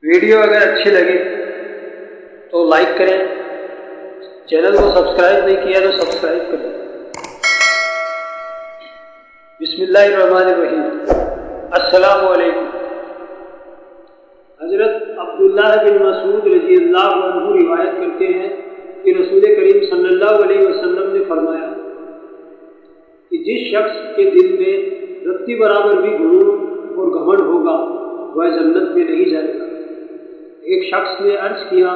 Video اگر اچھی لگے تو لائک کریں، چینل کو سبسکرائب نہیں کیا تو سبسکرائب کریں۔ بسم اللہ الرحمن الرحیم۔ السلام علیکم۔ حضرت عبداللہ بن مسعود رضی اللہ عنہ روایت کرتے ہیں کہ رسول کریم صلی اللہ علیہ وسلم نے فرمایا کہ جس شخص کے دل میں رتی برابر بھی غرور اور گھمنڈ ہوگا وہ جنت میں نہیں جائے گا۔ ایک شخص نے عرض کیا،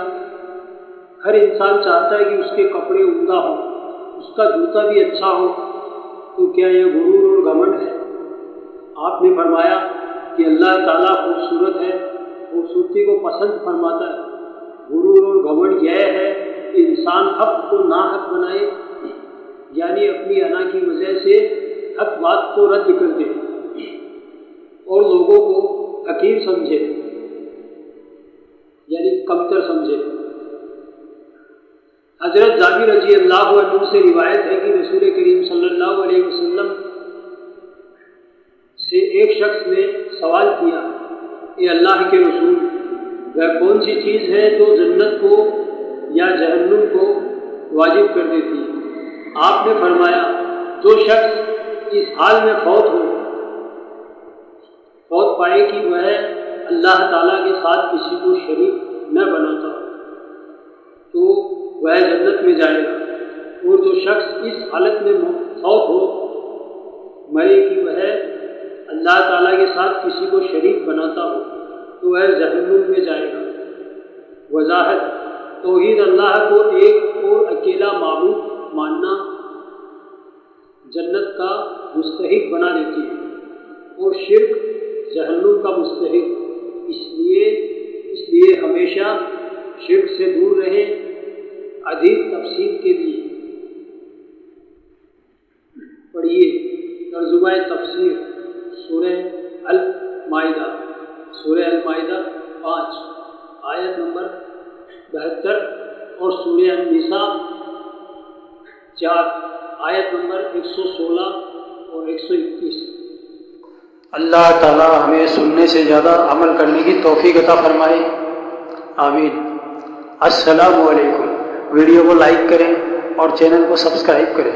ہر انسان چاہتا ہے کہ اس کے کپڑے عمدہ ہوں، اس کا جوتا بھی اچھا ہو، تو کیا یہ غرور اور گھمنڈ ہے؟ آپ نے فرمایا کہ اللہ تعالیٰ خوبصورت ہے، خوبصورتی کو پسند فرماتا ہے۔ غرور اور گھمنڈ یہ ہے کہ انسان حق کو ناحق بنائے، یعنی اپنی انا کی وجہ سے حق بات کو رد کر دے اور لوگوں کو حقیر سمجھے، یعنی کمتر سمجھے۔ حضرت جابر رضی اللہ عنہ سے روایت ہے کہ رسول کریم صلی اللہ علیہ وسلم سے ایک شخص نے سوال کیا، اے اللہ کے رسول، وہ کون سی چیز ہے جو جنت کو یا جہنم کو واجب کر دیتی ہے؟ آپ نے فرمایا، جو شخص اس حال میں فوت پائے کہ وہ اللہ تعالیٰ کے ساتھ کسی کو شریک نہ بناتا تو وہ جنت میں جائے گا، اور جو شخص اس حالت میں فوت مرے کہ وہ اللہ تعالیٰ کے ساتھ کسی کو شریک بناتا ہو تو وہ جہنم میں جائے گا۔ وضاحت: توحید اللہ کو ایک اور اکیلا معبود ماننا جنت کا مستحق بنا دیتی ہے، اور شرک جہنم کا مستحق۔ اس لیے ہمیشہ شرک سے دور رہیں۔ عدید تفسیر کے لیے پڑھیے ترجمہ تفسیر سورہ المائدہ 5 آیت نمبر 72 اور سورہ النساء 4 آیت نمبر 116 اور 121۔ اللہ تعالی ہمیں سننے سے زیادہ عمل کرنے کی توفیق عطا فرمائے، آمین۔ السلام علیکم۔ ویڈیو کو لائک کریں اور چینل کو سبسکرائب کریں۔